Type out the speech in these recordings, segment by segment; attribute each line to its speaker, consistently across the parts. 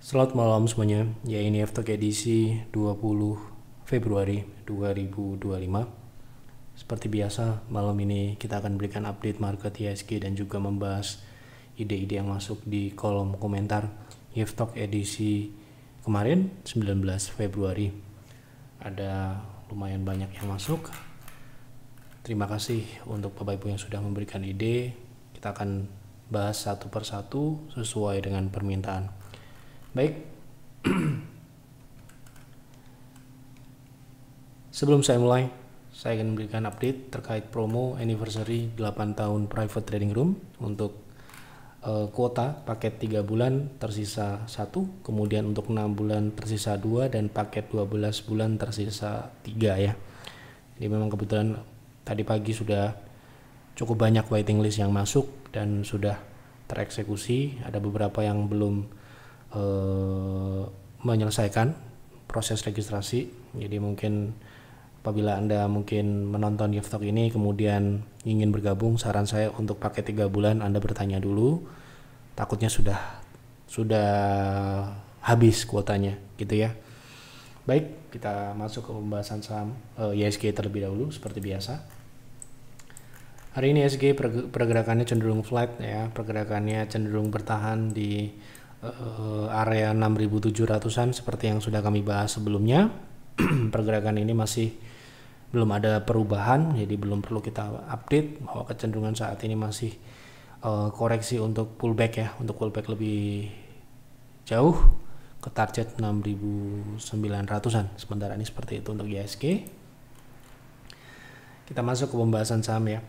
Speaker 1: Selamat malam semuanya, ya ini F-Talk edisi 20 Februari 2025. Seperti biasa, malam ini kita akan berikan update market IHSG dan juga membahas ide-ide yang masuk di kolom komentar F-Talk edisi kemarin 19 Februari. Ada lumayan banyak yang masuk. Terima kasih untuk Bapak Ibu yang sudah memberikan ide. Kita akan bahas satu persatu sesuai dengan permintaan. Baik, sebelum saya mulai, saya akan memberikan update terkait promo anniversary 8 tahun private trading room untuk kuota paket 3 bulan tersisa 1, kemudian untuk 6 bulan tersisa 2, dan paket 12 bulan tersisa 3 ya. Jadi memang kebetulan tadi pagi sudah cukup banyak waiting list yang masuk dan sudah tereksekusi. Ada beberapa yang belum menyelesaikan proses registrasi. Jadi mungkin apabila Anda mungkin menonton F-Talk ini kemudian ingin bergabung, saran saya untuk paket 3 bulan Anda bertanya dulu, takutnya sudah habis kuotanya gitu ya. Baik, kita masuk ke pembahasan saham IHSG terlebih dahulu seperti biasa. Hari ini IHSG pergerakannya cenderung flat ya, pergerakannya cenderung bertahan di area 6.700-an seperti yang sudah kami bahas sebelumnya. Pergerakan ini masih belum ada perubahan, jadi belum perlu kita update bahwa kecenderungan saat ini masih koreksi untuk pullback ya, untuk pullback lebih jauh ke target 6.900-an. Sementara ini seperti itu untuk IHSG. Kita masuk ke pembahasan saham ya.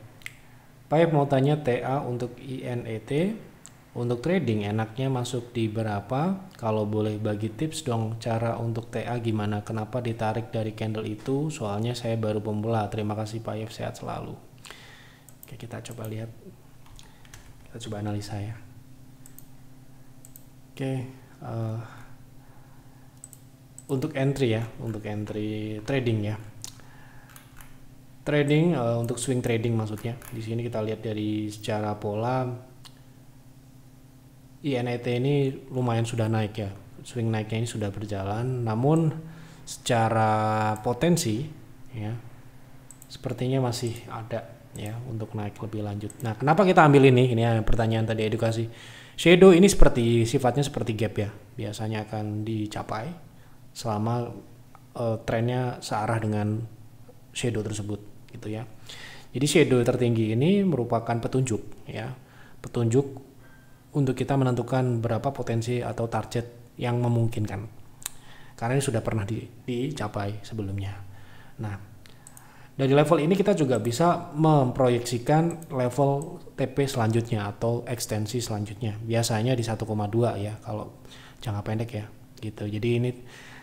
Speaker 1: Pak mau tanya TA untuk INET. Untuk trading enaknya masuk di berapa? Kalau boleh bagi tips dong, cara untuk TA gimana? Kenapa ditarik dari candle itu? Soalnya saya baru pemula. Terima kasih Pak Yef, sehat selalu. Oke, kita coba lihat. Kita coba analisa ya. Oke, untuk entry ya, untuk entry trading ya. Trading untuk swing trading maksudnya. Di sini kita lihat dari secara pola INET ini lumayan sudah naik ya, swing naiknya ini sudah berjalan, namun secara potensi ya sepertinya masih ada ya untuk naik lebih lanjut. Nah, kenapa kita ambil ini? Ini pertanyaan tadi edukasi. Shadow ini sifatnya seperti gap ya, biasanya akan dicapai selama trennya searah dengan shadow tersebut gitu ya. Jadi shadow tertinggi ini merupakan petunjuk ya, petunjuk untuk kita menentukan berapa potensi atau target yang memungkinkan, karena ini sudah pernah dicapai sebelumnya. Nah, dari level ini kita juga bisa memproyeksikan level TP selanjutnya atau ekstensi selanjutnya, biasanya di 1,2 ya kalau jangka pendek ya gitu. Jadi ini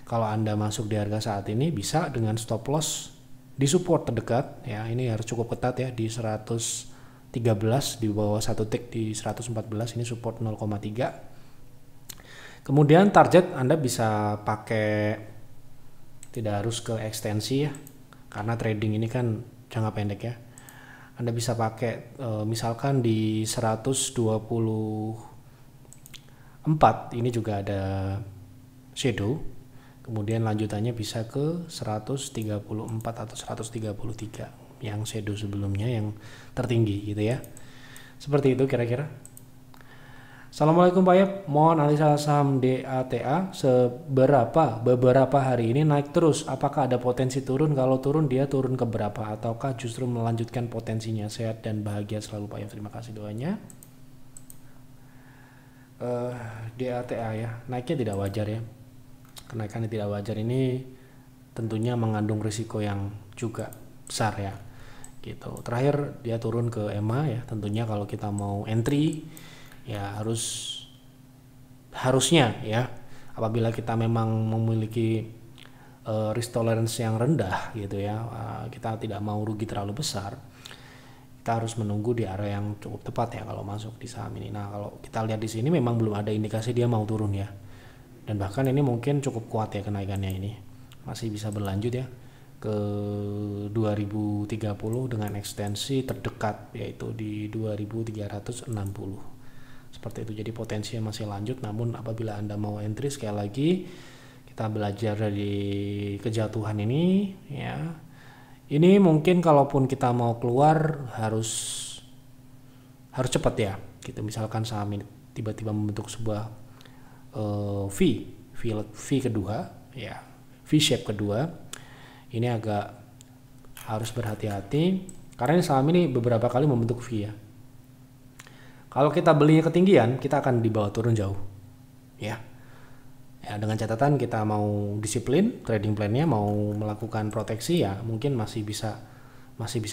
Speaker 1: kalau Anda masuk di harga saat ini bisa dengan stop loss di support terdekat ya, ini harus cukup ketat ya, di 113, di bawah satu tick di 114, ini support 0,3. Kemudian target Anda bisa pakai, tidak harus ke ekstensi ya, karena trading ini kan jangka pendek ya. Anda bisa pakai misalkan di 124, ini juga ada shadow. Kemudian lanjutannya bisa ke 134 atau 133 yang shadow sebelumnya yang tertinggi gitu ya. Seperti itu kira-kira. Assalamualaikum Pak Yep, mohon analisa saham DATA beberapa hari ini naik terus. Apakah ada potensi turun? Kalau turun dia turun ke berapa? Ataukah justru melanjutkan potensinya? Sehat dan bahagia selalu Pak Yep. Terima kasih doanya. DATA ya, naiknya tidak wajar ya. Kenaikan yang tidak wajar ini tentunya mengandung risiko yang juga besar ya gitu. Terakhir dia turun ke EMA ya, tentunya kalau kita mau entry ya harusnya ya, apabila kita memang memiliki risk tolerance yang rendah gitu ya, kita tidak mau rugi terlalu besar, kita harus menunggu di area yang cukup tepat ya kalau masuk di saham ini. Nah, kalau kita lihat di sini memang belum ada indikasi dia mau turun ya, dan bahkan ini mungkin cukup kuat ya kenaikannya, ini masih bisa berlanjut ya ke 2030 dengan ekstensi terdekat yaitu di 2360. seperti itu. Jadi potensinya masih lanjut, namun apabila Anda mau entry, sekali lagi kita belajar dari kejatuhan ini ya. Ini mungkin kalaupun kita mau keluar harus cepat ya. Gitu, misalkan saham ini tiba-tiba membentuk sebuah V kedua ya, V shape kedua. Ini agak harus berhati-hati karena ini saham ini beberapa kali membentuk V ya. Kalau kita belinya ketinggian, kita akan dibawa turun jauh ya. Ya, dengan catatan kita mau disiplin trading plan-nya, mau melakukan proteksi ya, mungkin masih bisa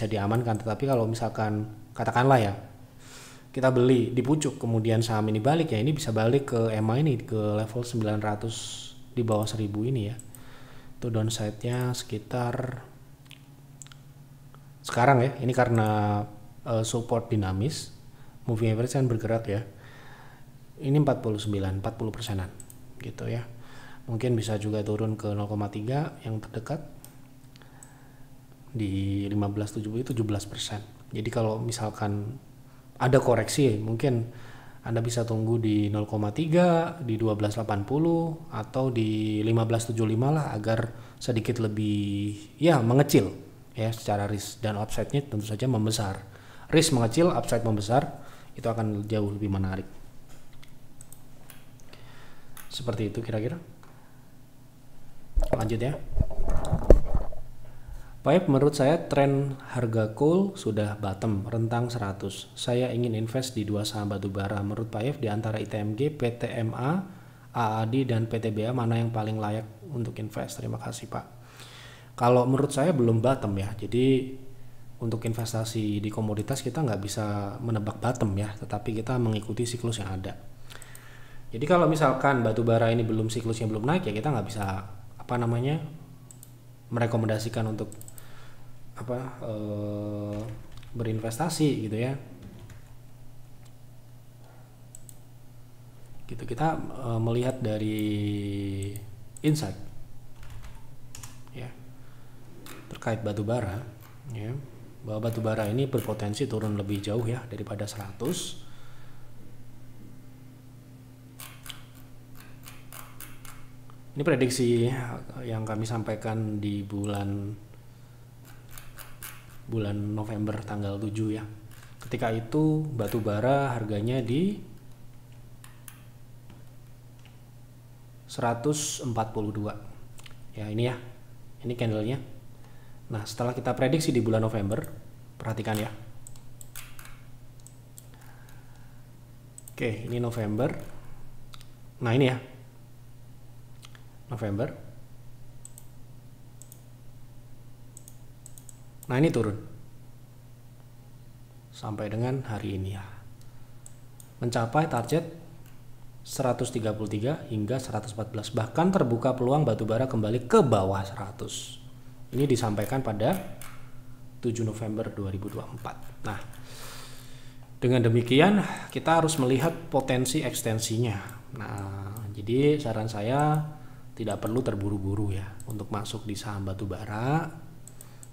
Speaker 1: diamankan. Tetapi kalau misalkan katakanlah ya, kita beli di pucuk kemudian saham ini balik ya, ini bisa balik ke EMA ini ke level 900 di bawah 1000 ini ya. Itu downside-nya sekitar sekarang ya, ini karena support dinamis, moving average kan bergerak ya. Ini 40%-an gitu ya. Mungkin bisa juga turun ke 0,3 yang terdekat di 15.70 itu 17%. Jadi kalau misalkan ada koreksi, mungkin Anda bisa tunggu di 0,3, di 12.80 atau di 15.75 lah, agar sedikit lebih ya mengecil ya secara risk, dan upside-nya tentu saja membesar. Risk mengecil, upside membesar, itu akan jauh lebih menarik. Seperti itu kira-kira. Lanjut ya. Baik, menurut saya tren harga coal sudah bottom rentang 100. Saya ingin invest di dua saham batubara. Menurut Pak Yef, di antara ITMG, PTMA, AAD, dan PTBA mana yang paling layak untuk invest? Terima kasih Pak. Kalau menurut saya belum bottom ya. Jadi untuk investasi di komoditas kita nggak bisa menebak bottom ya, tetapi kita mengikuti siklus yang ada. Jadi kalau misalkan batubara ini belum siklusnya belum naik ya, kita nggak bisa merekomendasikan untuk berinvestasi gitu ya. Gitu, kita melihat dari insight ya terkait batubara ya, bahwa batubara ini berpotensi turun lebih jauh ya daripada 100. Ini prediksi yang kami sampaikan di bulan November tanggal 7 ya. Ketika itu batubara harganya di 142. Ya, ini ya. Ini candlenya. Nah, setelah kita prediksi di bulan November, perhatikan ya. Oke, ini November. Nah, ini ya. November. Nah, ini turun sampai dengan hari ini ya, mencapai target 133 hingga 114, bahkan terbuka peluang batubara kembali ke bawah 100. Ini disampaikan pada 7 November 2024. Nah, dengan demikian kita harus melihat potensi ekstensinya. Nah, jadi saran saya tidak perlu terburu-buru ya untuk masuk di saham batubara,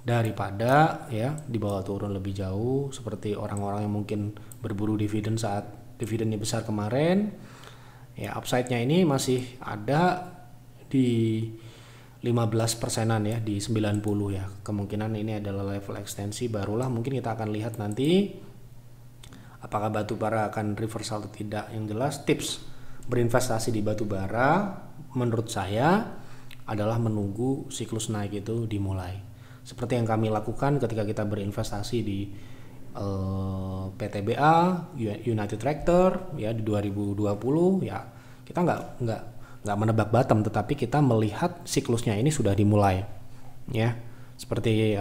Speaker 1: daripada ya dibawa turun lebih jauh seperti orang-orang yang mungkin berburu dividen saat dividennya besar kemarin. Ya, upside-nya ini masih ada di 15%-an ya, di 90 ya. Kemungkinan ini adalah level ekstensi, barulah mungkin kita akan lihat nanti apakah batubara akan reversal atau tidak. Yang jelas tips berinvestasi di batubara menurut saya adalah menunggu siklus naik itu dimulai. Seperti yang kami lakukan ketika kita berinvestasi di PTBA, United Tractor ya di 2020 ya, kita nggak menebak bottom, tetapi kita melihat siklusnya ini sudah dimulai ya. Seperti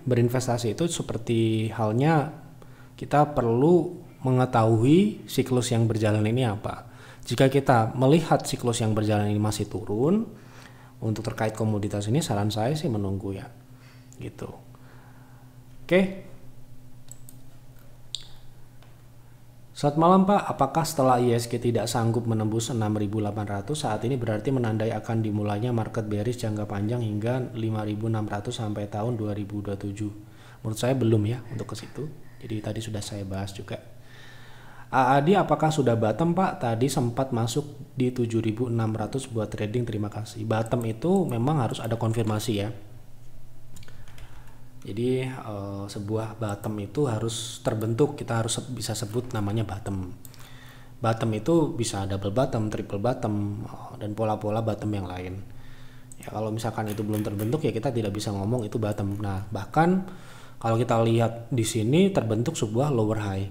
Speaker 1: berinvestasi itu seperti halnya kita perlu mengetahui siklus yang berjalan ini apa. Jika kita melihat siklus yang berjalan ini masih turun, untuk terkait komoditas ini saran saya sih menunggu ya gitu. Oke. Selamat malam Pak, apakah setelah ISG tidak sanggup menembus 6.800 saat ini berarti menandai akan dimulainya market bearish jangka panjang hingga 5.600 sampai tahun 2027? Menurut saya belum ya untuk ke situ. Jadi tadi sudah saya bahas juga. AAD apakah sudah bottom Pak? Tadi sempat masuk di 7.600 buat trading, terima kasih. Bottom itu memang harus ada konfirmasi ya. Jadi sebuah bottom itu harus terbentuk, kita harus bisa sebut namanya bottom. Bottom itu bisa double bottom, triple bottom, dan pola-pola bottom yang lain. Ya kalau misalkan itu belum terbentuk ya kita tidak bisa ngomong itu bottom. Nah bahkan kalau kita lihat di sini terbentuk sebuah lower high.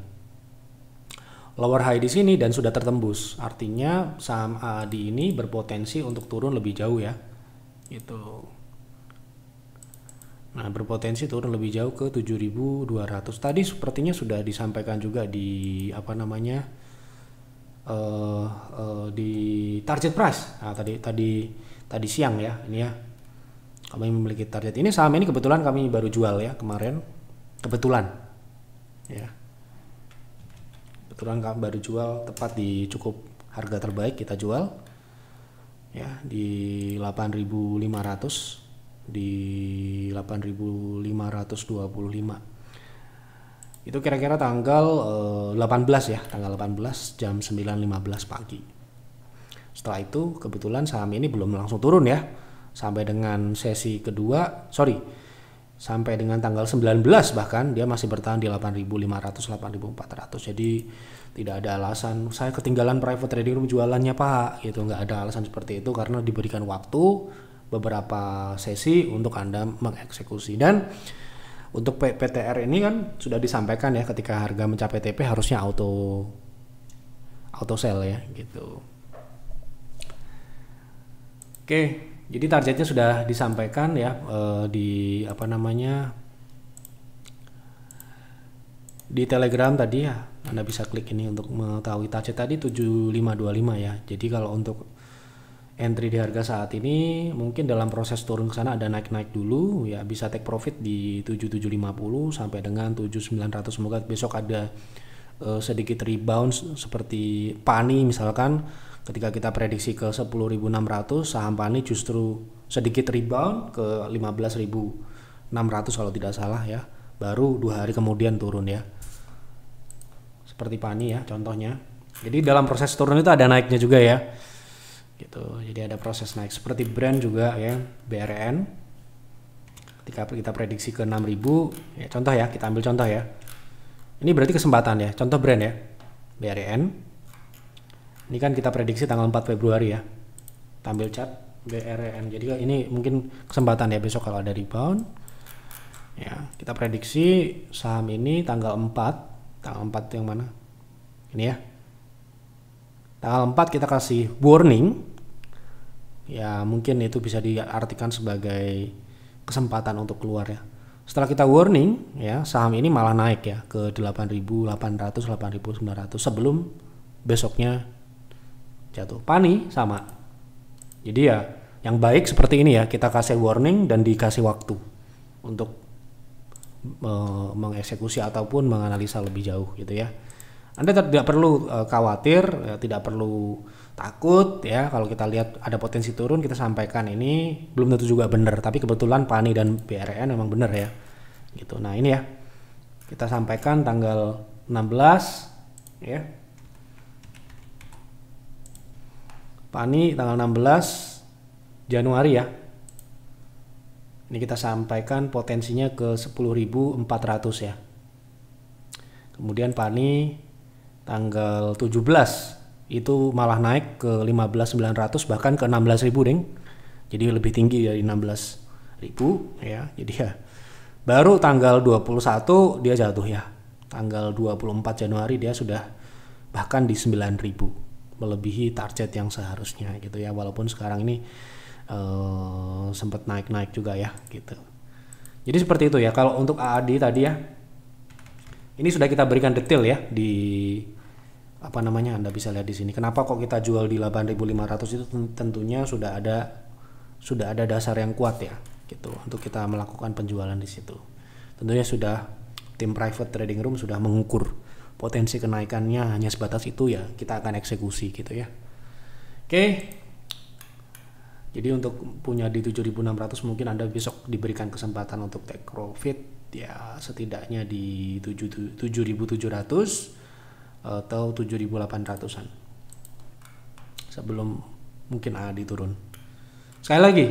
Speaker 1: Lower high di sini dan sudah tertembus. Artinya saham AAD ini berpotensi untuk turun lebih jauh ya. Gitu. Nah, berpotensi turun lebih jauh ke 7.200. Tadi sepertinya sudah disampaikan juga di apa namanya? Di target price. Nah, tadi siang ya, ini ya. Kami memiliki target. Ini saham ini kebetulan kami baru jual ya kemarin. Kebetulan. Ya. Kebetulan kami baru jual tepat di cukup harga terbaik kita jual. Ya, di 8.500. Di 8.525 itu kira-kira tanggal 18 ya, tanggal 18 jam 9.15 pagi. Setelah itu kebetulan saham ini belum langsung turun ya sampai dengan sesi kedua, sampai dengan tanggal 19 bahkan dia masih bertahan di 8.500 8.400. Jadi tidak ada alasan saya ketinggalan private trading room jualannya Pak gitu, nggak ada alasan seperti itu karena diberikan waktu beberapa sesi untuk Anda mengeksekusi. Dan untuk PTR ini kan sudah disampaikan ya ketika harga mencapai TP harusnya auto sell ya gitu. Oke, jadi targetnya sudah disampaikan ya di apa namanya di Telegram tadi ya. Anda bisa klik ini untuk mengetahui target tadi 7525 ya. Jadi kalau untuk entry di harga saat ini mungkin dalam proses turun ke sana ada naik-naik dulu ya, bisa take profit di 7750 sampai dengan 7900. Semoga besok ada sedikit rebound seperti PANI misalkan. Ketika kita prediksi ke 10.600, saham PANI justru sedikit rebound ke 15.600 kalau tidak salah ya, baru 2 hari kemudian turun ya, seperti PANI ya contohnya. Jadi dalam proses turun itu ada naiknya juga ya gitu. Jadi ada proses naik seperti brand juga ya, BRN ketika kita prediksi ke 6.000 ya, contoh ya, kita ambil contoh ya, ini berarti kesempatan ya, contoh brand ya, BRN ini kan kita prediksi tanggal 4 Februari ya, kita ambil chart BRN. Jadi ini mungkin kesempatan ya besok kalau ada rebound ya. Kita prediksi saham ini tanggal 4 yang mana ini ya, tanggal 4 kita kasih warning ya, mungkin itu bisa diartikan sebagai kesempatan untuk keluar ya. Setelah kita warning ya, saham ini malah naik ya ke 8.800 8.900 sebelum besoknya jatuh. PANI sama. Jadi ya yang baik seperti ini ya, kita kasih warning dan dikasih waktu untuk mengeksekusi ataupun menganalisa lebih jauh gitu ya. Anda tidak perlu khawatir, ya, tidak perlu takut ya. Kalau kita lihat ada potensi turun, kita sampaikan ini belum tentu juga benar, tapi kebetulan PANI dan BRN memang benar ya. Gitu. Nah, ini ya. Kita sampaikan tanggal 16 ya. PANI tanggal 16 Januari ya. Ini kita sampaikan potensinya ke 10.400 ya. Kemudian PANI tanggal 17 itu malah naik ke 15.900 bahkan ke 16.000 ding. Jadi lebih tinggi dari 16.000 ya. Jadi ya baru tanggal 21 dia jatuh ya. Tanggal 24 Januari dia sudah bahkan di 9.000, melebihi target yang seharusnya gitu ya. Walaupun sekarang ini sempat naik-naik juga ya gitu. Jadi seperti itu ya. Kalau untuk AAD tadi ya, ini sudah kita berikan detail ya di apa namanya, Anda bisa lihat di sini. Kenapa kok kita jual di 8.500 itu tentunya sudah ada dasar yang kuat ya gitu untuk kita melakukan penjualan di situ. Tentunya sudah tim private trading room sudah mengukur potensi kenaikannya hanya sebatas itu ya, kita akan eksekusi gitu ya. Oke. Jadi untuk punya di 7.600 mungkin Anda besok diberikan kesempatan untuk take profit ya setidaknya di 7.700 atau 7.800-an sebelum mungkin AD turun. Sekali lagi,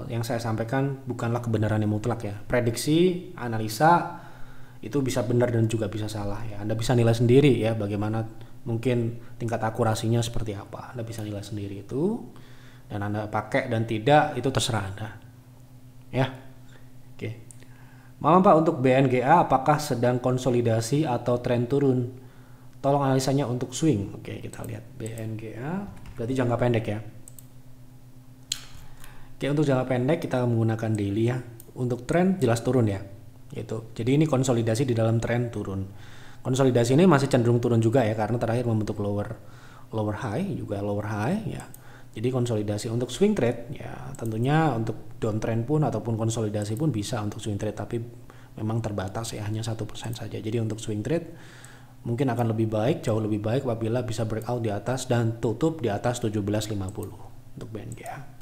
Speaker 1: yang saya sampaikan bukanlah kebenaran yang mutlak ya. Prediksi, analisa itu bisa benar dan juga bisa salah ya. Anda bisa nilai sendiri ya bagaimana mungkin tingkat akurasinya seperti apa. Anda bisa nilai sendiri itu, dan Anda pakai dan tidak itu terserah Anda. Ya. Oke. Malam Pak, untuk BNGA apakah sedang konsolidasi atau tren turun? Tolong analisanya untuk swing. Oke, kita lihat BNGA berarti jangka pendek ya. Oke, untuk jangka pendek kita menggunakan daily ya. Untuk tren jelas turun ya. Gitu. Jadi ini konsolidasi di dalam tren turun. Konsolidasi ini masih cenderung turun juga ya karena terakhir membentuk lower high juga lower high ya. Jadi konsolidasi untuk swing trade ya tentunya untuk downtrend pun ataupun konsolidasi pun bisa untuk swing trade, tapi memang terbatas ya, hanya 1% saja. Jadi untuk swing trade mungkin akan lebih baik, jauh lebih baik apabila bisa breakout di atas dan tutup di atas 17.50 untuk BNGA.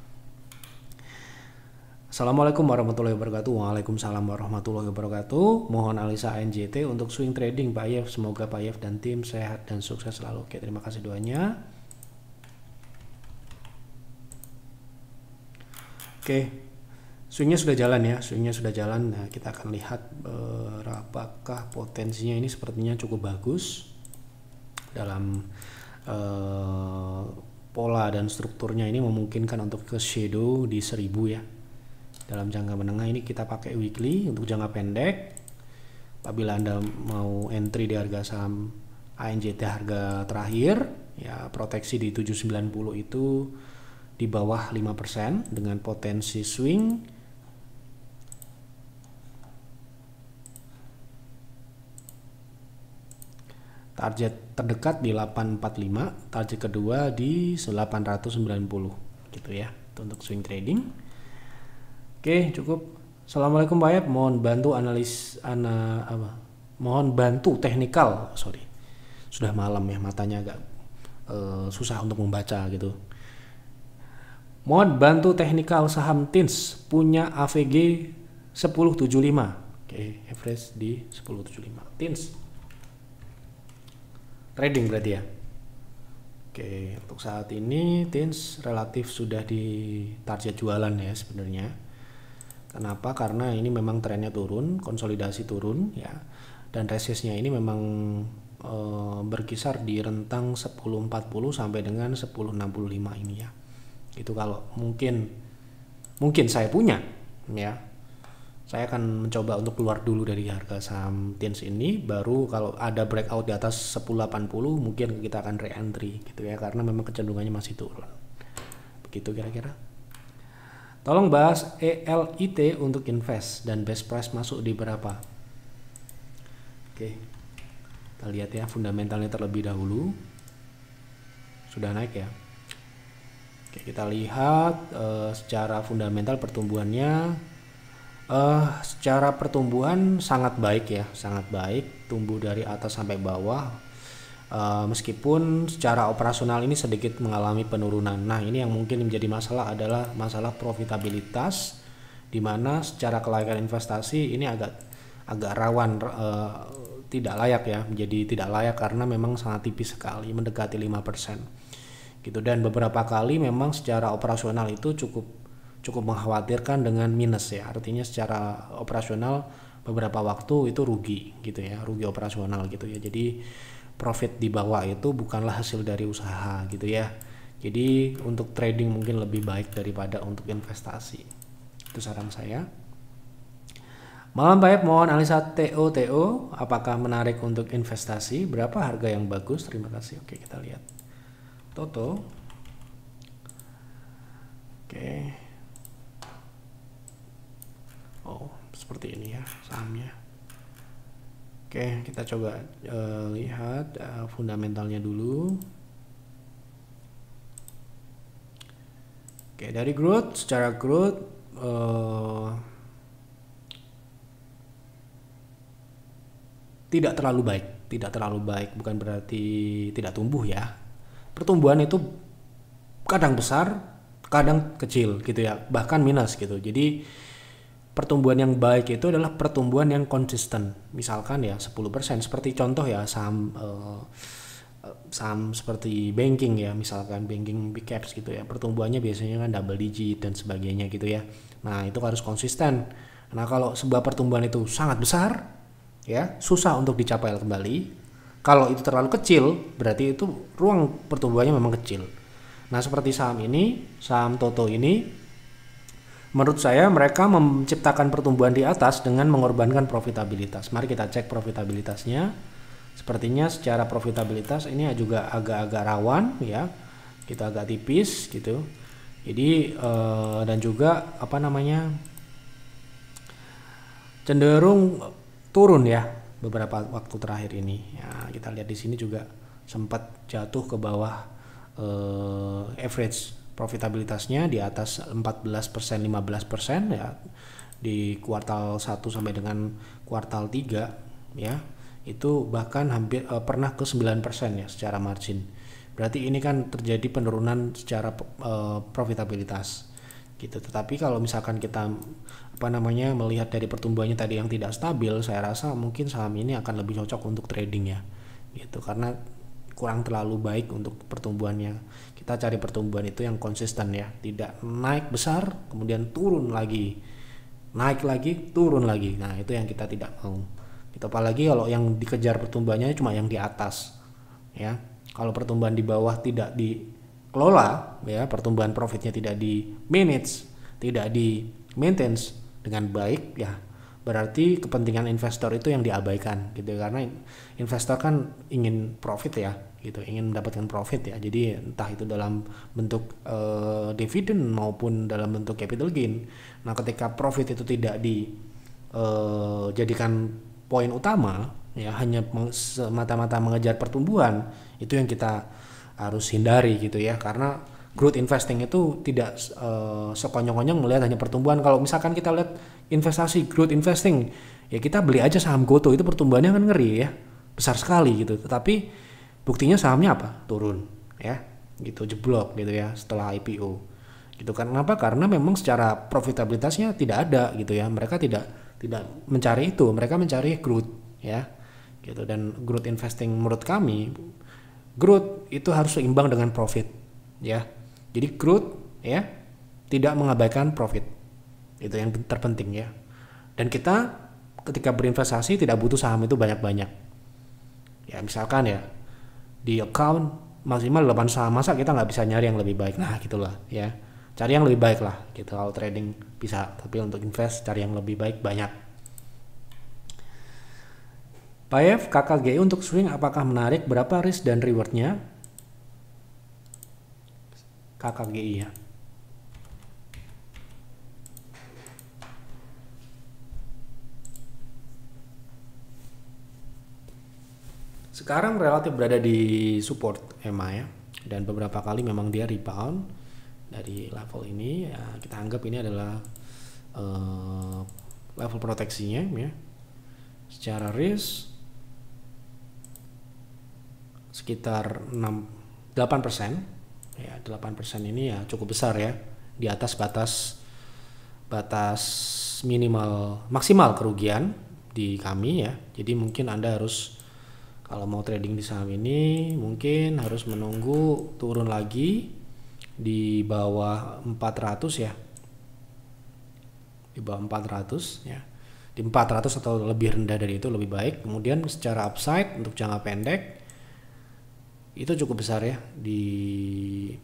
Speaker 1: Assalamualaikum warahmatullahi wabarakatuh. Waalaikumsalam warahmatullahi wabarakatuh. Mohon analisa ANJT untuk swing trading Pak Yef. Semoga Pak Yef dan tim sehat dan sukses selalu. Oke, terima kasih doanya. Oke, swingnya sudah jalan ya. Swingnya sudah jalan. Nah, kita akan lihat apakah potensinya ini sepertinya cukup bagus dalam pola dan strukturnya ini memungkinkan untuk ke shadow di 1000 ya. Dalam jangka menengah ini kita pakai weekly. Untuk jangka pendek apabila Anda mau entry di harga saham ANJT harga terakhir ya, proteksi di 790 itu di bawah 5% dengan potensi swing target terdekat di 845, target kedua di 890 gitu ya untuk swing trading. Oke, cukup. Assalamualaikum Pak Yep, mohon bantu mohon bantu teknikal. Sorry, sudah malam ya, matanya agak susah untuk membaca gitu. Mohon bantu teknikal saham TINS punya AVG 1075. Oke, average di 1075. TINS trading berarti ya. Oke, untuk saat ini TINS relatif sudah di target jualan ya sebenarnya. Kenapa? Karena ini memang trennya turun, konsolidasi turun ya, dan resistnya ini memang berkisar di rentang 1040 sampai dengan 1065 ini ya. Itu kalau mungkin saya punya ya, saya akan mencoba untuk keluar dulu dari harga saham TINS ini, baru kalau ada breakout di atas 1080 mungkin kita akan re-entry gitu ya, karena memang kecenderungannya masih turun. Begitu kira-kira. Tolong bahas ELIT untuk invest dan best price masuk di berapa. Oke, kita lihat ya fundamentalnya terlebih dahulu. Sudah naik ya. Oke, kita lihat secara fundamental pertumbuhannya. Secara pertumbuhan sangat baik ya, sangat baik, tumbuh dari atas sampai bawah. Meskipun secara operasional ini sedikit mengalami penurunan. Nah, ini yang mungkin menjadi masalah adalah masalah profitabilitas, di mana secara kelayakan investasi ini agak rawan tidak layak ya, menjadi tidak layak karena memang sangat tipis sekali, mendekati 5% gitu. Dan beberapa kali memang secara operasional itu cukup mengkhawatirkan dengan minus ya, artinya secara operasional beberapa waktu itu rugi gitu ya, rugi operasional gitu ya. Jadi profit di bawah itu bukanlah hasil dari usaha gitu ya. Jadi untuk trading mungkin lebih baik daripada untuk investasi. Itu saran saya. Malam Pak Yep, mohon analisa TOTO, apakah menarik untuk investasi? Berapa harga yang bagus? Terima kasih. Oke, kita lihat Toto. Oke. Oh, seperti ini ya sahamnya. Oke, kita coba lihat fundamentalnya dulu. Oke, dari growth, secara growth tidak terlalu baik, bukan berarti tidak tumbuh ya. Pertumbuhan itu kadang besar, kadang kecil gitu ya, bahkan minus gitu. Jadi pertumbuhan yang baik itu adalah pertumbuhan yang konsisten. Misalkan ya 10%, seperti contoh ya saham seperti banking ya, misalkan banking big caps gitu ya, pertumbuhannya biasanya kan double digit dan sebagainya gitu ya. Nah itu harus konsisten. Nah kalau sebuah pertumbuhan itu sangat besar ya, susah untuk dicapai kembali. Kalau itu terlalu kecil, berarti itu ruang pertumbuhannya memang kecil. Nah seperti saham ini, saham Toto ini, menurut saya mereka menciptakan pertumbuhan di atas dengan mengorbankan profitabilitas. Mari kita cek profitabilitasnya. Sepertinya secara profitabilitas ini juga agak-agak rawan ya, kita agak tipis gitu. Jadi dan juga apa namanya, cenderung turun ya beberapa waktu terakhir ini. Ya, kita lihat di sini juga sempat jatuh ke bawah average profitabilitasnya di atas 14%, 15% ya di kuartal 1 sampai dengan kuartal 3 ya. Itu bahkan hampir pernah ke 9% ya secara margin. Berarti ini kan terjadi penurunan secara profitabilitas gitu. Tetapi kalau misalkan kita melihat dari pertumbuhannya tadi yang tidak stabil, saya rasa mungkin saham ini akan lebih cocok untuk trading ya gitu, karena kurang terlalu baik untuk pertumbuhannya. Kita cari pertumbuhan itu yang konsisten ya, tidak naik besar kemudian turun lagi, naik lagi turun lagi. Nah itu yang kita tidak mau. Apalagi kalau yang dikejar pertumbuhannya cuma yang di atas ya. Kalau pertumbuhan di bawah tidak dikelola ya, pertumbuhan profitnya tidak di manage, tidak di maintenance dengan baik ya, berarti kepentingan investor itu yang diabaikan gitu. Karena investor kan ingin profit ya gitu, ingin mendapatkan profit ya. Jadi entah itu dalam bentuk dividen maupun dalam bentuk capital gain. Nah ketika profit itu tidak dijadikan poin utama ya, hanya semata-mata mengejar pertumbuhan, itu yang kita harus hindari gitu ya. Karena growth investing itu tidak sekonyong-konyong melihat hanya pertumbuhan. Kalau misalkan kita lihat investasi growth investing ya, kita beli aja saham Goto, itu pertumbuhannya kan ngeri ya, besar sekali gitu, tetapi buktinya sahamnya apa? Turun ya gitu, jeblok gitu ya setelah IPO gitu. Kenapa? Karena memang secara profitabilitasnya tidak ada gitu ya. Mereka tidak mencari itu, mereka mencari growth ya gitu. Dan growth investing menurut kami, growth itu harus seimbang dengan profit ya. Jadi growth ya tidak mengabaikan profit, itu yang terpenting ya. Dan kita ketika berinvestasi tidak butuh saham itu banyak-banyak ya. Misalkan ya di account maksimal 8 saham, masa kita nggak bisa nyari yang lebih baik? Nah gitulah ya, cari yang lebih baik lah gitu. Kalau trading bisa, tapi untuk invest cari yang lebih baik banyak. Payev, KKGI untuk swing apakah menarik? Berapa risk dan rewardnya? KKGI ya. Sekarang relatif berada di support EMA ya, dan beberapa kali memang dia rebound dari level ini ya. Kita anggap ini adalah level proteksinya ya. Secara risk sekitar 8% ya. 8% ini ya cukup besar ya, di atas batas minimal maksimal kerugian di kami ya. Jadi mungkin Anda harus, kalau mau trading di saham ini, mungkin harus menunggu turun lagi di bawah 400 ya, di bawah 400 ya, di 400 atau lebih rendah dari itu lebih baik. Kemudian secara upside untuk jangka pendek itu cukup besar ya, di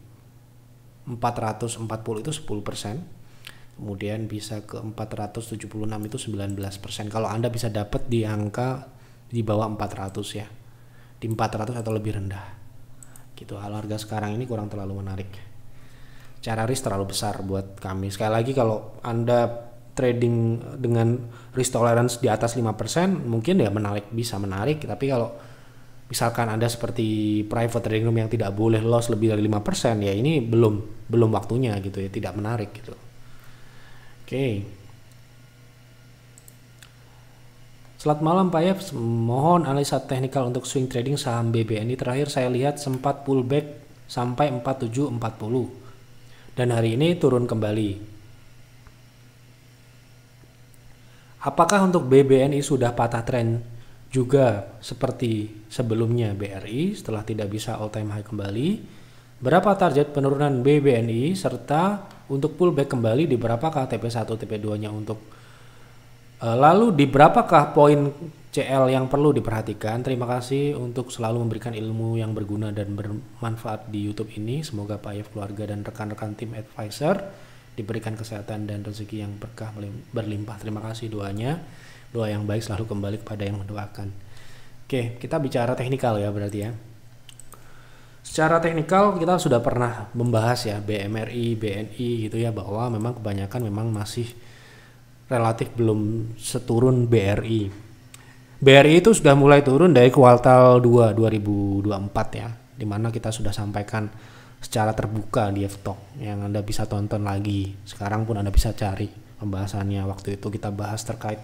Speaker 1: 440 itu 10%, kemudian bisa ke 476 itu 19%. Kalau Anda bisa dapat di angka di bawah 400 ya, di 400 atau lebih rendah gitu. Harga sekarang ini kurang terlalu menarik, cara risk terlalu besar buat kami. Sekali lagi, kalau Anda trading dengan risk tolerance di atas 5% mungkin ya menarik, bisa menarik. Tapi kalau misalkan Anda seperti private trading room yang tidak boleh loss lebih dari 5%, ya ini belum waktunya gitu ya, tidak menarik gitu. Oke. Selamat malam Pak Yev, mohon analisa teknikal untuk swing trading saham BBNI. Terakhir saya lihat sempat pullback sampai 4740 dan hari ini turun kembali. Apakah untuk BBNI sudah patah tren juga seperti sebelumnya BRI setelah tidak bisa all time high kembali? Berapa target penurunan BBNI serta untuk pullback kembali di berapakah TP1 TP2-nya untuk lalu di berapakah poin CL yang perlu diperhatikan? Terima kasih untuk selalu memberikan ilmu yang berguna dan bermanfaat di YouTube ini. Semoga Pak Yef, keluarga dan rekan-rekan tim advisor diberikan kesehatan dan rezeki yang berkah berlimpah. Terima kasih doanya. Doa yang baik selalu kembali kepada yang mendoakan. Oke, kita bicara teknikal ya berarti ya. Secara teknikal kita sudah pernah membahas ya BMRI, BNI gitu ya, bahwa memang kebanyakan memang masih relatif belum seturun BRI. BRI itu sudah mulai turun dari kuartal 2 2024 ya, dimana kita sudah sampaikan secara terbuka di F-Talk yang Anda bisa tonton lagi. Sekarang pun Anda bisa cari pembahasannya. Waktu itu kita bahas terkait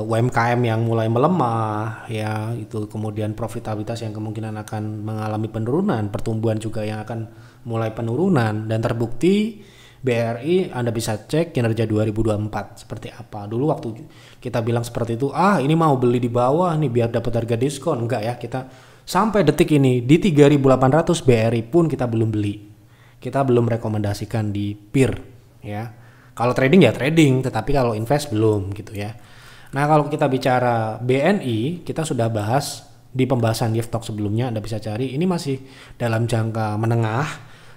Speaker 1: UMKM yang mulai melemah ya, itu kemudian profitabilitas yang kemungkinan akan mengalami penurunan, pertumbuhan juga yang akan mulai penurunan, dan terbukti BRI Anda bisa cek kinerja 2024 seperti apa. Dulu waktu kita bilang seperti itu, ini mau beli di bawah nih biar dapat harga diskon, enggak ya, kita sampai detik ini di 3.800 BRI pun kita belum beli. Kita belum rekomendasikan di peer ya. Kalau trading ya trading, tetapi kalau invest belum gitu ya. Nah, kalau kita bicara BNI, kita sudah bahas di pembahasan di F-Talk sebelumnya, Anda bisa cari. Ini masih dalam jangka menengah.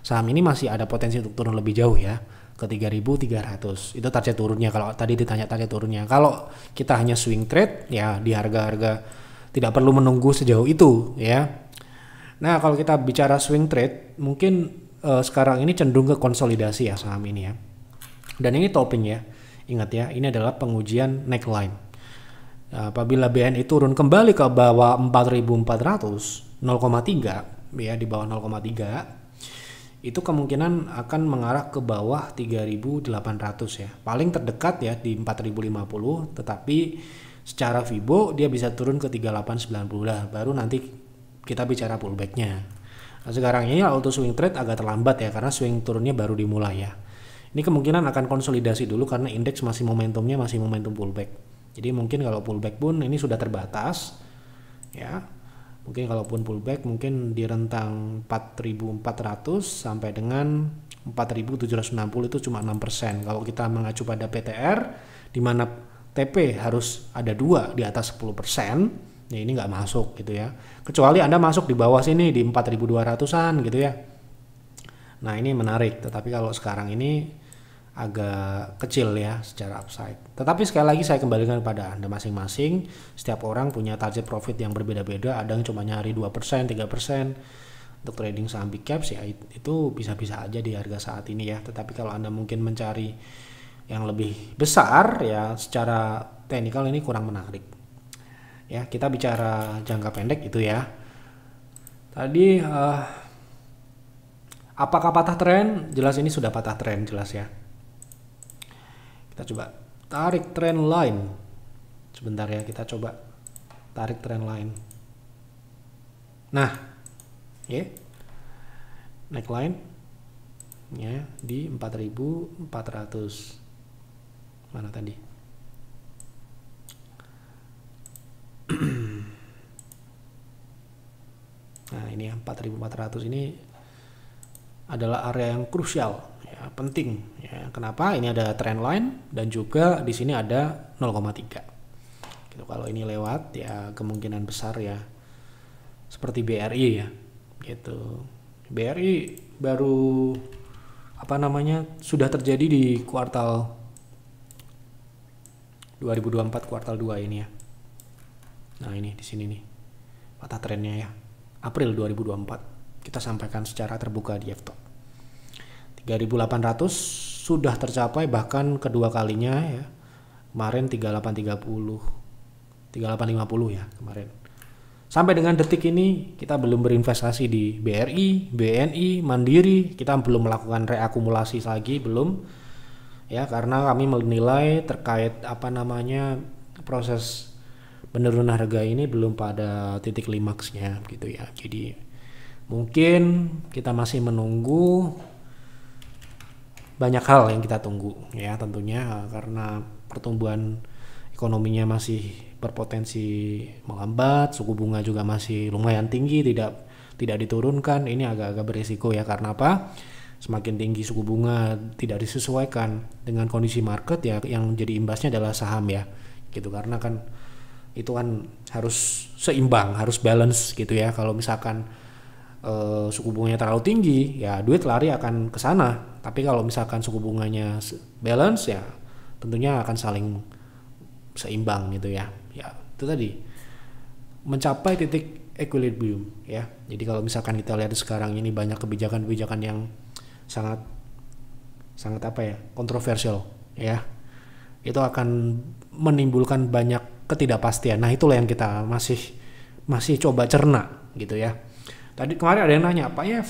Speaker 1: Saham ini masih ada potensi untuk turun lebih jauh ya, ke 3.300. Itu target turunnya kalau tadi ditanya target turunnya. Kalau kita hanya swing trade ya di harga-harga tidak perlu menunggu sejauh itu ya. Nah, kalau kita bicara swing trade, mungkin sekarang ini cenderung ke konsolidasi ya saham ini ya. Dan ini topping ya. Ingat ya, ini adalah pengujian neckline. Apabila BNI turun kembali ke bawah 4.400, 0,3 ya, di bawah 0,3, itu kemungkinan akan mengarah ke bawah 3.800 ya. Paling terdekat ya di 4.050, tetapi secara Fibo dia bisa turun ke 3890 lah, baru nanti kita bicara pullbacknya. Nah, sekarang ini auto swing trade agak terlambat ya, karena swing turunnya baru dimulai ya. Ini kemungkinan akan konsolidasi dulu karena indeks masih momentumnya masih momentum pullback. Jadi mungkin kalau pullback pun ini sudah terbatas ya. Mungkin kalaupun pullback mungkin di rentang 4.400 sampai dengan 4.760 itu cuma 6%. Kalau kita mengacu pada PTR di mana TP harus ada 2 di atas 10%, ya ini nggak masuk gitu ya. Kecuali Anda masuk di bawah sini di 4.200-an gitu ya. Nah, ini menarik, tetapi kalau sekarang ini agak kecil ya secara upside. Tetapi sekali lagi saya kembalikan kepada Anda masing-masing. Setiap orang punya target profit yang berbeda-beda. Ada yang cuma nyari 2%, 3%. Untuk trading saham big caps ya itu bisa-bisa aja di harga saat ini ya. Tetapi kalau Anda mungkin mencari yang lebih besar ya secara teknikal ini kurang menarik. Ya, kita bicara jangka pendek itu ya. Tadi apakah patah tren? Jelas ini sudah patah tren jelas ya. Kita coba tarik trend line. Sebentar ya, kita coba tarik trend line. Nah, ya. Neckline ya di 4.400. Mana tadi? Nah, ini ya 4.400 ini adalah area yang krusial ya, penting ya. Kenapa? Ini ada trend line dan juga di sini ada 0,3. Gitu. Kalau ini lewat ya kemungkinan besar ya seperti BRI ya. Gitu. BRI baru sudah terjadi di kuartal 2024 kuartal 2 ini ya. Nah, ini di sini nih. Patah trennya ya. April 2024. Kita sampaikan secara terbuka di F-Talk. 3.800 sudah tercapai bahkan kedua kalinya ya. Kemarin 3850 ya kemarin. Sampai dengan detik ini kita belum berinvestasi di BRI, BNI, Mandiri. Kita belum melakukan reakumulasi lagi, belum ya, karena kami menilai terkait proses penurunan harga ini belum pada titik klimaksnya gitu ya. Jadi mungkin kita masih menunggu banyak hal yang kita tunggu ya tentunya, karena pertumbuhan ekonominya masih berpotensi melambat, suku bunga juga masih lumayan tinggi, tidak diturunkan. Ini agak-agak berisiko ya, karena apa? Semakin tinggi suku bunga tidak disesuaikan dengan kondisi market ya, yang jadi imbasnya adalah saham ya gitu, karena kan itu kan harus seimbang, harus balance gitu ya. Kalau misalkan suku bunganya terlalu tinggi ya duit lari akan ke sana, tapi kalau misalkan suku bunganya balance ya tentunya akan saling seimbang gitu ya. Ya itu tadi, mencapai titik equilibrium ya. Jadi kalau misalkan kita lihat sekarang ini banyak kebijakan-kebijakan yang sangat apa ya, kontroversial ya, itu akan menimbulkan banyak ketidakpastian. Nah itulah yang kita masih coba cerna gitu ya. Tadi kemarin ada yang nanya, Pak Yev,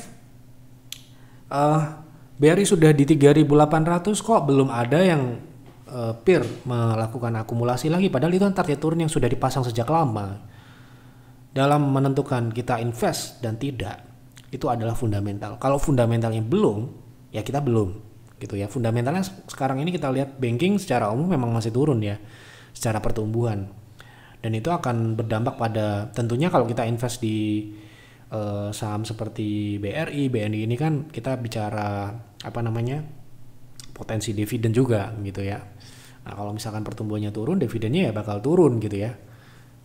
Speaker 1: BRI sudah di 3.800 kok belum ada yang peer melakukan akumulasi lagi, padahal itu kan target turun yang sudah dipasang sejak lama. Dalam menentukan kita invest dan tidak, itu adalah fundamental. Kalau fundamentalnya belum, ya kita belum gitu ya. Fundamentalnya sekarang ini kita lihat banking secara umum memang masih turun ya secara pertumbuhan, dan itu akan berdampak pada, tentunya kalau kita invest di saham seperti BRI, BNI ini kan kita bicara apa namanya, potensi dividen juga gitu ya. Nah kalau misalkan pertumbuhannya turun, dividennya ya bakal turun gitu ya,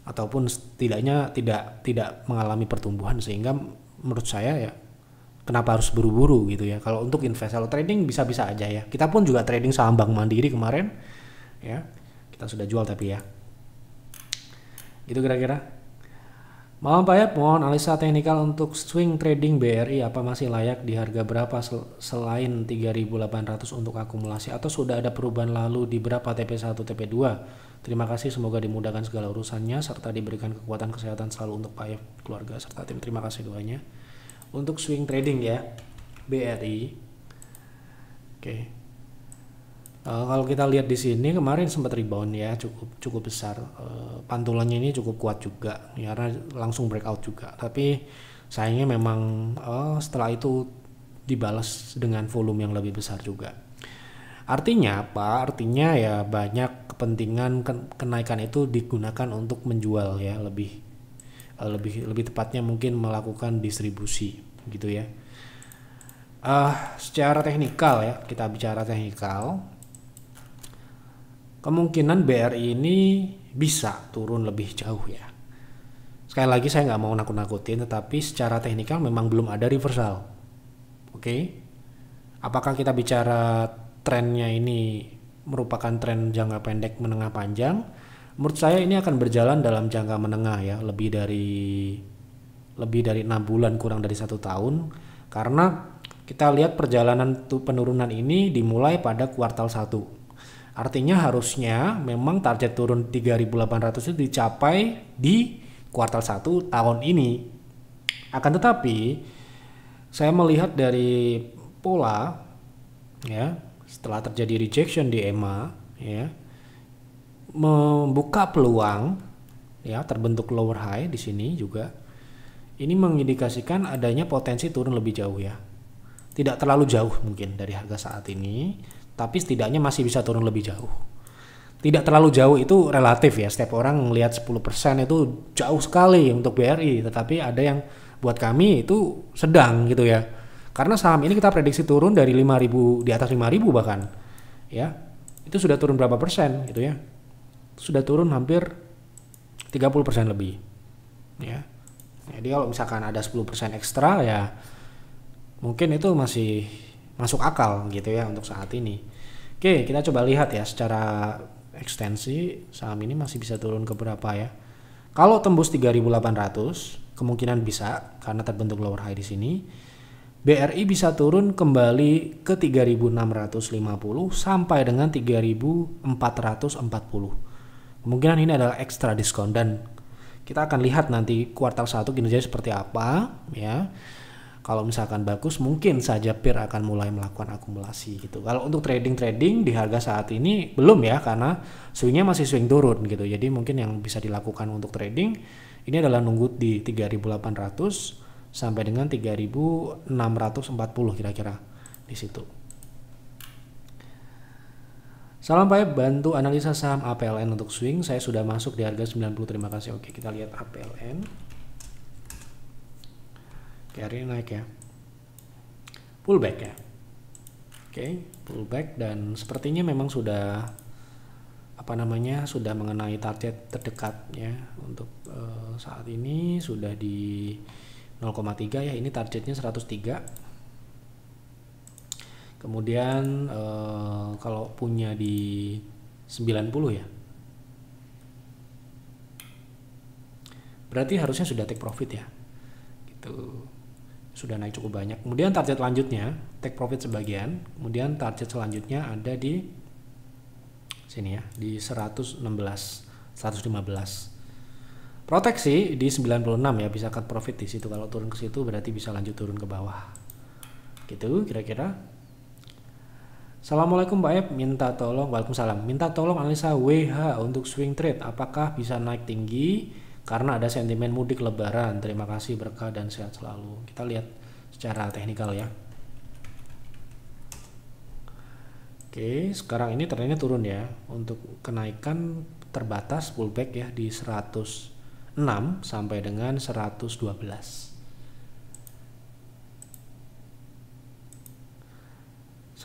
Speaker 1: ataupun setidaknya tidak mengalami pertumbuhan, sehingga menurut saya ya kenapa harus buru-buru gitu ya. Kalau untuk invest, kalau trading bisa-bisa aja ya. Kita pun juga trading saham Bank Mandiri kemarin ya, kita sudah jual tapi ya gitu kira-kira. Malam Pak Yap, mohon analisa teknikal untuk swing trading BRI, apa masih layak di harga berapa selain 3.800 untuk akumulasi, atau sudah ada perubahan lalu di berapa TP1 TP2? Terima kasih, semoga dimudahkan segala urusannya serta diberikan kekuatan kesehatan selalu untuk Pak Yap, keluarga serta tim. Terima kasih doanya. Untuk swing trading ya BRI. Oke. Kalau kita lihat di sini kemarin sempat rebound ya, cukup besar. Pantulannya ini cukup kuat juga ya, karena langsung breakout juga. Tapi sayangnya memang setelah itu dibalas dengan volume yang lebih besar juga. Artinya apa? Artinya ya banyak kepentingan kenaikan itu digunakan untuk menjual ya, lebih tepatnya mungkin melakukan distribusi gitu ya. Secara teknikal ya, kita bicara teknikal, kemungkinan BRI ini bisa turun lebih jauh ya. Sekali lagi saya nggak mau nakut-nakutin, tetapi secara teknikal memang belum ada reversal. Oke. Apakah kita bicara trennya ini merupakan tren jangka pendek, menengah, panjang? Menurut saya ini akan berjalan dalam jangka menengah ya, lebih dari 6 bulan, kurang dari 1 tahun, karena kita lihat perjalanan penurunan ini dimulai pada kuartal 1. Artinya harusnya memang target turun 3.800 itu dicapai di kuartal 1 tahun ini. Akan tetapi saya melihat dari pola ya, setelah terjadi rejection di EMA ya, membuka peluang ya, terbentuk lower high di sini juga. Ini mengindikasikan adanya potensi turun lebih jauh ya. Tidak terlalu jauh mungkin dari harga saat ini, tapi setidaknya masih bisa turun lebih jauh. Tidak terlalu jauh itu relatif ya, setiap orang melihat 10% itu jauh sekali untuk BRI, tetapi ada yang buat kami itu sedang gitu ya. Karena saham ini kita prediksi turun dari 5.000, di atas 5.000 bahkan ya. Itu sudah turun berapa persen gitu ya. Sudah turun hampir 30% lebih ya. Jadi kalau misalkan ada 10% ekstra ya mungkin itu masih masuk akal gitu ya untuk saat ini. Oke, kita coba lihat ya secara ekstensi saham ini masih bisa turun ke berapa ya. Kalau tembus 3.800 kemungkinan bisa karena terbentuk lower high di sini. BRI bisa turun kembali ke 3.650 sampai dengan 3.440. Kemungkinan ini adalah ekstra diskon, dan kita akan lihat nanti kuartal 1 kinerjanya seperti apa ya. Kalau misalkan bagus, mungkin saja peer akan mulai melakukan akumulasi gitu. Kalau untuk trading di harga saat ini belum ya, karena swingnya masih swing turun gitu. Jadi mungkin yang bisa dilakukan untuk trading ini adalah nunggu di 3.800 sampai dengan 3.640 kira-kira di situ. Salam Pak, bantu analisa saham APLN untuk swing. Saya sudah masuk di harga 90. Terima kasih. Oke, kita lihat APLN. Oke, hari ini naik ya. Pullback ya. Oke, pullback dan sepertinya memang sudah sudah mengenai target terdekat ya. Untuk saat ini sudah di 0,3 ya. Ini targetnya 103. Kemudian kalau punya di 90 ya, berarti harusnya sudah take profit ya, gitu. Sudah naik cukup banyak. Kemudian target lanjutnya take profit sebagian. Kemudian target selanjutnya ada di sini ya, di 116, 115. Proteksi di 96 ya, bisa cut profit di situ. Kalau turun ke situ berarti bisa lanjut turun ke bawah. Gitu kira-kira. Assalamualaikum Pak Ep, Waalaikumsalam. Minta tolong analisa WH untuk swing trade. Apakah bisa naik tinggi karena ada sentimen mudik lebaran? Terima kasih, berkah dan sehat selalu. Kita lihat secara teknikal ya. Oke, sekarang ini trennya turun ya. Untuk kenaikan terbatas pullback ya di 106 sampai dengan 112.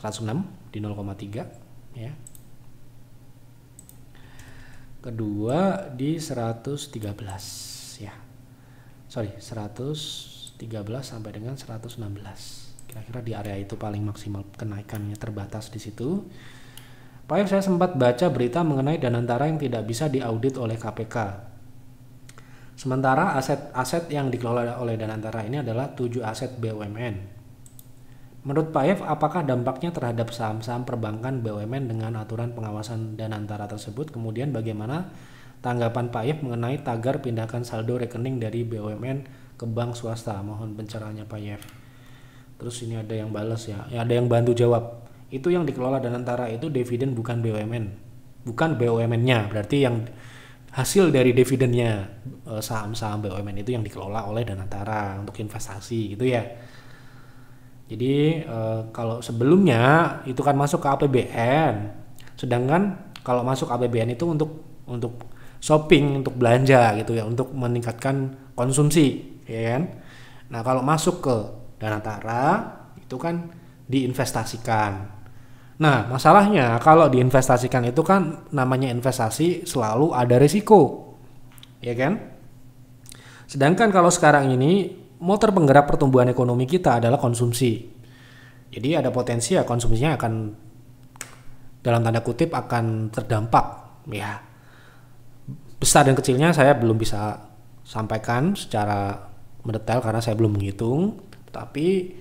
Speaker 1: 106 di 0,3 ya. Kedua di 113 ya. 113 sampai dengan 116. Kira-kira di area itu paling maksimal kenaikannya, terbatas di situ. Pak, saya sempat baca berita mengenai Danantara yang tidak bisa diaudit oleh KPK. Sementara aset-aset yang dikelola oleh Danantara ini adalah 7 aset BUMN. Menurut Pak Yef, apakah dampaknya terhadap saham-saham perbankan BUMN dengan aturan pengawasan Danantara tersebut? Kemudian bagaimana tanggapan Pak Yef mengenai tagar pindahkan saldo rekening dari BUMN ke bank swasta? Mohon pencerahannya Pak Yef. Terus ini ada yang balas ya, ada yang bantu jawab. Itu yang dikelola Danantara itu dividen bukan BUMN. Bukan BUMN-nya, berarti yang hasil dari dividennya saham-saham BUMN itu yang dikelola oleh Danantara untuk investasi gitu ya. Jadi kalau sebelumnya itu kan masuk ke APBN, sedangkan kalau masuk APBN itu untuk shopping, untuk belanja gitu ya, untuk meningkatkan konsumsi, ya kan? Nah kalau masuk ke Danantara itu kan diinvestasikan. Nah masalahnya kalau diinvestasikan itu kan namanya investasi selalu ada risiko, ya kan? Sedangkan kalau sekarang ini motor penggerak pertumbuhan ekonomi kita adalah konsumsi. Jadi ada potensi ya konsumsinya akan dalam tanda kutip akan terdampak ya. Besar dan kecilnya saya belum bisa sampaikan secara mendetail karena saya belum menghitung. Tapi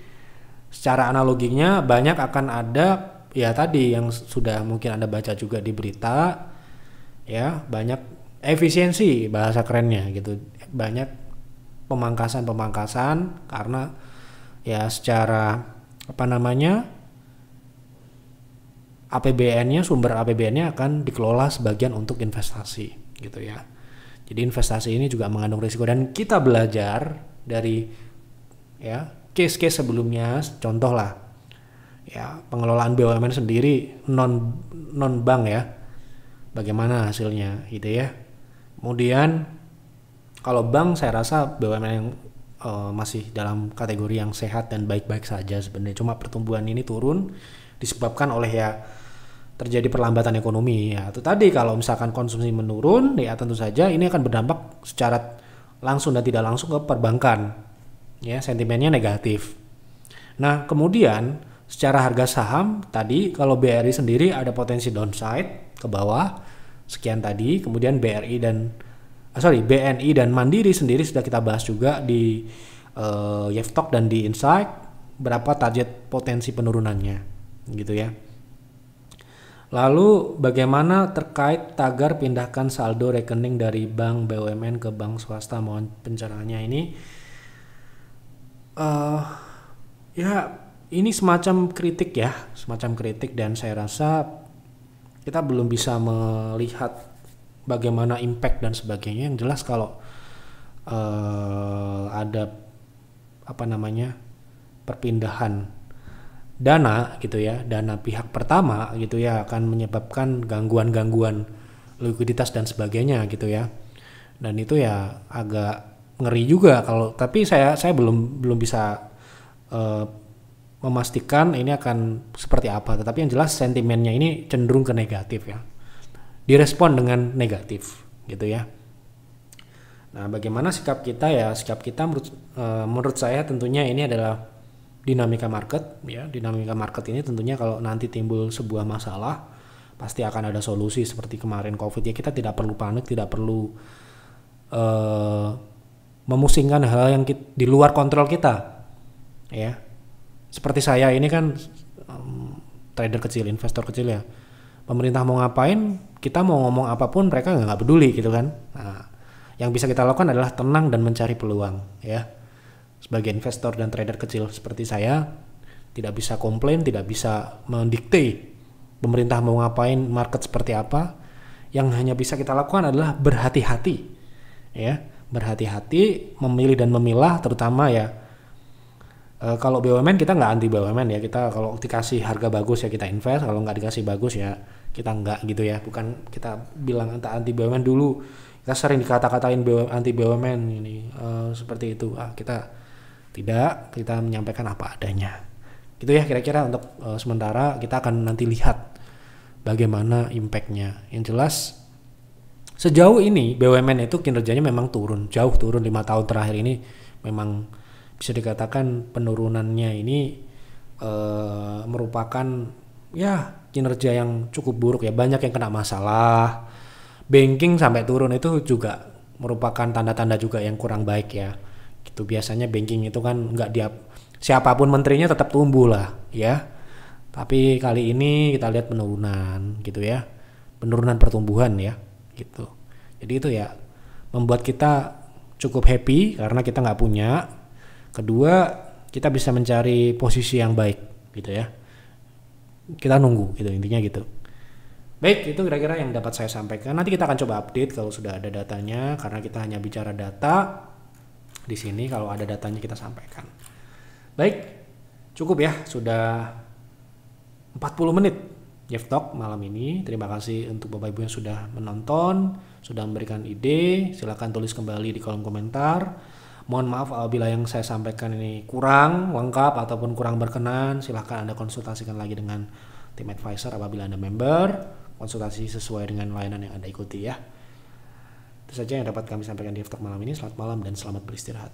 Speaker 1: secara analoginya banyak akan ada ya tadi yang sudah mungkin Anda baca juga di berita ya, banyak efisiensi bahasa kerennya gitu. Banyak pemangkasan karena ya secara APBN-nya, sumber APBN-nya akan dikelola sebagian untuk investasi gitu ya. Jadi investasi ini juga mengandung risiko dan kita belajar dari ya case-case sebelumnya, contoh lah ya pengelolaan BUMN sendiri non bank ya, bagaimana hasilnya gitu ya. Kemudian kalau bank saya rasa BUMN yang masih dalam kategori yang sehat dan baik-baik saja sebenarnya. Cuma pertumbuhan ini turun disebabkan oleh ya terjadi perlambatan ekonomi ya. Itu tadi kalau misalkan konsumsi menurun ya tentu saja ini akan berdampak secara langsung dan tidak langsung ke perbankan. Ya, sentimennya negatif. Nah, kemudian secara harga saham tadi kalau BRI sendiri ada potensi downside ke bawah sekian tadi, kemudian BNI dan Mandiri sendiri sudah kita bahas juga di Yeftalk dan di Insight berapa target potensi penurunannya gitu ya. Lalu bagaimana terkait tagar pindahkan saldo rekening dari bank BUMN ke bank swasta? Mohon pencerahannya ini. Ya ini semacam kritik dan saya rasa kita belum bisa melihat bagaimana impact dan sebagainya. Yang jelas kalau ada perpindahan dana gitu ya, dana pihak pertama gitu ya, akan menyebabkan gangguan-gangguan likuiditas dan sebagainya gitu ya. Dan itu ya agak ngeri juga kalau, tapi saya belum bisa memastikan ini akan seperti apa. Tetapi yang jelas sentimennya ini cenderung ke negatif ya. Direspon dengan negatif gitu ya. Nah, bagaimana sikap kita ya? Sikap kita menurut saya tentunya ini adalah dinamika market ya. Dinamika market ini tentunya kalau nanti timbul sebuah masalah pasti akan ada solusi seperti kemarin Covid ya. Kita tidak perlu panik, tidak perlu memusingkan hal yang di luar kontrol kita ya. Seperti saya ini kan trader kecil, investor kecil ya. Pemerintah mau ngapain, kita mau ngomong apapun mereka nggak peduli gitu kan. Nah, yang bisa kita lakukan adalah tenang dan mencari peluang ya. Sebagai investor dan trader kecil seperti saya, tidak bisa komplain, tidak bisa mendikte pemerintah mau ngapain, market seperti apa. Yang hanya bisa kita lakukan adalah berhati-hati ya. Berhati-hati memilih dan memilah, terutama ya kalau BUMN kita nggak anti BUMN ya. Kita kalau dikasih harga bagus ya kita invest, kalau nggak dikasih bagus ya kita nggak gitu ya. Bukan kita bilang anti BUMN dulu, kita sering dikata-katain anti BUMN ini seperti itu. Kita tidak, kita menyampaikan apa adanya gitu ya. Kira-kira untuk sementara kita akan nanti lihat bagaimana impactnya. Yang jelas sejauh ini BUMN itu kinerjanya memang turun, jauh turun. 5 tahun terakhir ini memang bisa dikatakan penurunannya ini merupakan ya kinerja yang cukup buruk ya. Banyak yang kena masalah, banking sampai turun itu juga merupakan tanda-tanda juga yang kurang baik ya. Gitu, biasanya banking itu kan nggak siapapun menterinya tetap tumbuh lah ya. Tapi kali ini kita lihat penurunan gitu ya, penurunan pertumbuhan ya gitu. Jadi itu ya membuat kita cukup happy karena kita nggak punya. Kedua, kita bisa mencari posisi yang baik gitu ya. Kita nunggu gitu, intinya gitu. Baik, itu kira-kira yang dapat saya sampaikan. Nanti kita akan coba update kalau sudah ada datanya, karena kita hanya bicara data di sini. Kalau ada datanya kita sampaikan. Baik, cukup ya, sudah 40 menit Jeff Talk malam ini. Terima kasih untuk Bapak Ibu yang sudah menonton, sudah memberikan ide. Silakan tulis kembali di kolom komentar. Mohon maaf apabila yang saya sampaikan ini kurang lengkap ataupun kurang berkenan. Silahkan Anda konsultasikan lagi dengan tim advisor apabila Anda member. Konsultasi sesuai dengan layanan yang Anda ikuti ya. Itu saja yang dapat kami sampaikan di Jeff Talk malam ini. Selamat malam dan selamat beristirahat.